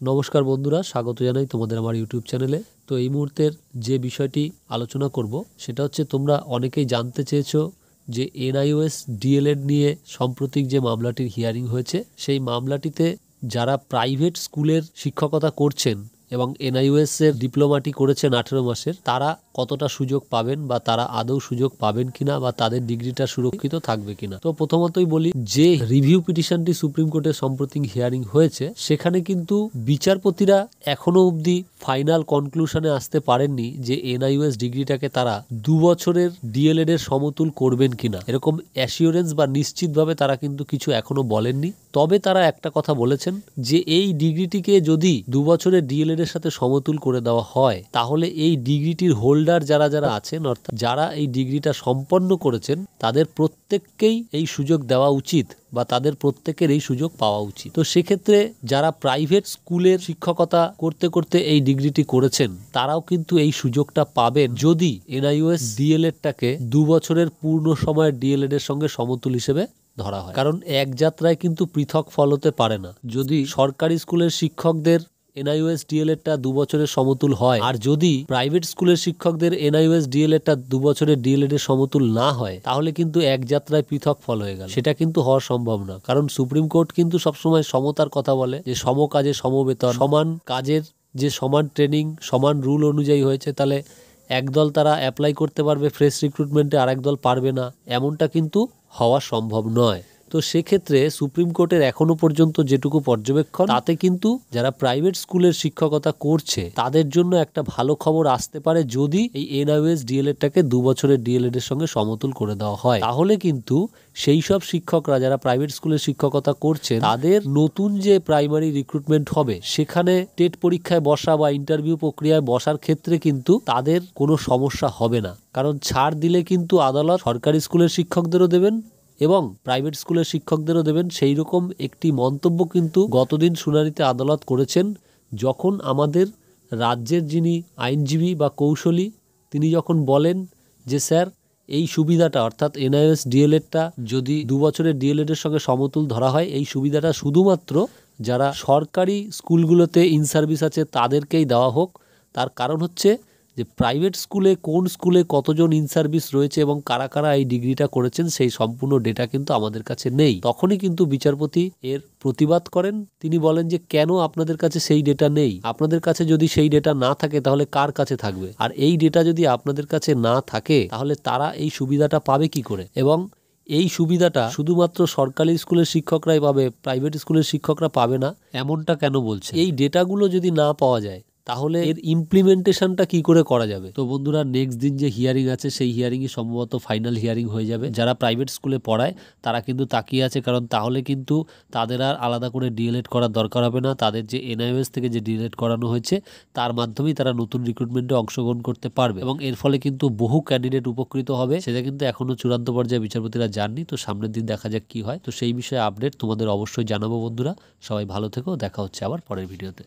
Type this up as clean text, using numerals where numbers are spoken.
নমস্কার বন্ধুরা, স্বাগত জানাই তোমাদের আমার ইউটিউব চ্যানেলে। তো এই মুহূর্তের যে বিষয়টি আলোচনা করব সেটা হচ্ছে, তোমরা অনেকেই জানতে চেয়েছো যে এনআইওএস ডিএলএড নিয়ে সাম্প্রতিক যে মামলাটির হিয়ারিং হয়েছে, সেই মামলাটিতে যারা প্রাইভেট স্কুলের শিক্ষকতা করছেন এবং এনআইওএস এর ডিপ্লোমাটি করেছেন 18 মাসের, তারা কতটা সুযোগ পাবেন বা তারা আদৌ সুযোগ পাবেন কিনা বা তাদের ডিগ্রিটা সুরক্ষিত থাকবে কিনা। তো প্রথমতই বলি, যে রিভিউ পিটিশনটি সুপ্রিম কোর্টে সম্প্রতি হিয়ারিং হয়েছে, সেখানে কিন্তু বিচারপতিরা এখনো অবধি ফাইনাল কনক্লুশনে আসতে পারেননি যে এনআইওএস ডিগ্রিটাকে তারা 2 বছরের ডিএলএড এর সমতুল করবেন কিনা। এরকম অ্যাসিওরেন্স বা নিশ্চিতভাবে তারা কিন্তু কিছু এখনো বলেননি। তবে তারা একটা কথা বলেছেন যে এই ডিগ্রিটিকে যদি 2 বছরের ডিএলএড এর সাথে সমতুল করে দেওয়া হয়, তাহলে এই ডিগ্রিটির হোল্ডার যারা যারা আছেন, অর্থাৎ যারা এই ডিগ্রিটা সম্পন্ন করেছেন, তাদের প্রত্যেককেই এই সুযোগ দেওয়া উচিত বা তাদের প্রত্যেকের এই সুযোগ পাওয়া উচিত। তো সেক্ষেত্রে যারা প্রাইভেট স্কুলের শিক্ষকতা করতে করতে এই ডিগ্রিটি করেছেন, তারাও কিন্তু এই সুযোগটা পাবেন যদি এনআইওএস ডিএলএডটাকে 2 বছরের পূর্ণ সময়ের ডিএলএড এর সঙ্গে সমতুল হিসেবে ধরা হয়। কারণ এক যাত্রায় কিন্তু পৃথক ফল হতে পারে না। যদি সরকারি স্কুলের শিক্ষকদের এনআইওএস ডিএলএডটা 2 বছরের সমতুল হয়, আর যদি প্রাইভেট স্কুলের শিক্ষকদের এনআইওএস ডিএলএডটা 2 বছরের ডিএলএড এর সমতুল না হয়, তাহলে কিন্তু এক যাত্রায় পৃথক ফল হয়ে গেল। সেটা কিন্তু হওয়া সম্ভব না। কারণ সুপ্রিম কোর্ট কিন্তু সবসময় সমতার কথা বলে, যে সম কাজে সমবেতন, সমান কাজের যে সমান ট্রেনিং সমান রুল অনুযায়ী হয়েছে, তাহলে একদল তারা অ্যাপ্লাই করতে পারবে ফ্রেশ রিক্রুটমেন্টে, আর একদল পারবে না, এমনটা কিন্তু হওয়া সম্ভব নয়। তো সেক্ষেত্রে সুপ্রিম কোর্টের এখনো পর্যন্ত যেটুকু পর্যবেক্ষণ, তাতে কিন্তু যারা প্রাইভেট স্কুলের শিক্ষকতা করছে তাদের জন্য একটা ভালো খবর আসতে পারে যদি এই এনআইওএস ডিএলএডটাকে 2 বছরের ডিএলএড এর সঙ্গে সমতুল করে দেওয়া হয়। তাহলে কিন্তু সেই সব শিক্ষকরা যারা প্রাইভেট স্কুলের শিক্ষকতা করছে, তাদের নতুন যে প্রাইমারি রিক্রুটমেন্ট হবে, সেখানে টেট পরীক্ষায় বসা বা ইন্টারভিউ প্রক্রিয়ায় বসার ক্ষেত্রে কিন্তু তাদের কোনো সমস্যা হবে না। কারণ ছাড় দিলে কিন্তু আদালত সরকারি স্কুলের শিক্ষকদেরও দেবেন এবং প্রাইভেট স্কুলের শিক্ষকদেরও দেবেন। সেই রকম একটি মন্তব্য কিন্তু গতদিন শুনানিতে আদালত করেছেন, যখন আমাদের রাজ্যের যিনি আইনজীবী বা কৌশলী, তিনি যখন বলেন যে স্যার, এই সুবিধাটা অর্থাৎ এনআইওএস ডিএলএডটা যদি 2 বছরের ডিএলএড এর সঙ্গে সমতুল ধরা হয়, এই সুবিধাটা শুধুমাত্র যারা সরকারি স্কুলগুলোতে ইন সার্ভিস আছে তাদেরকেই দেওয়া হোক। তার কারণ হচ্ছে যে প্রাইভেট স্কুলে কোন স্কুলে কতজন ইন সার্ভিস রয়েছে এবং কারা কারা এই ডিগ্রিটা করেছেন, সেই সম্পূর্ণ ডেটা কিন্তু আমাদের কাছে নেই। তখনই কিন্তু বিচারপতি এর প্রতিবাদ করেন। তিনি বলেন যে কেন আপনাদের কাছে সেই ডেটা নেই? আপনাদের কাছে যদি সেই ডেটা না থাকে, তাহলে কার কাছে থাকবে? আর এই ডেটা যদি আপনাদের কাছে না থাকে, তাহলে তারা এই সুবিধাটা পাবে কি করে? এবং এই সুবিধাটা শুধুমাত্র সরকারি স্কুলের শিক্ষকরাই পাবে, প্রাইভেট স্কুলের শিক্ষকরা পাবে না, এমনটা কেন বলছে? এই ডেটাগুলো যদি না পাওয়া যায়, তাহলে এর ইমপ্লিমেন্টেশনটা কি করে করা যাবে? তো বন্ধুরা, নেক্সট দিন যে হিয়ারিং আছে, সেই হিয়ারিংই সম্ভবত ফাইনাল হিয়ারিং হয়ে যাবে। যারা প্রাইভেট স্কুলে পড়ায় তারা কিন্তু তাকিয়ে আছে, কারণ তাহলে কিন্তু তাদের আর আলাদা করে ডিএলএড করার দরকার হবে না। তাদের যে এনআইওএস থেকে যে ডিএলএড করানো হয়েছে, তার মাধ্যমেই তারা নতুন রিক্রুটমেন্টে অংশগ্রহণ করতে পারবে এবং এর ফলে কিন্তু বহু ক্যান্ডিডেট উপকৃত হবে। সেটা কিন্তু এখনো চূড়ান্ত পর্যায়ে বিচারপতিরা যাননি। তো সামনের দিন দেখা যাক কি হয়। তো সেই বিষয়ে আপডেট তোমাদের অবশ্যই জানাবো বন্ধুরা। সবাই ভালো থেকো, দেখা হচ্ছে আবার পরের ভিডিওতে।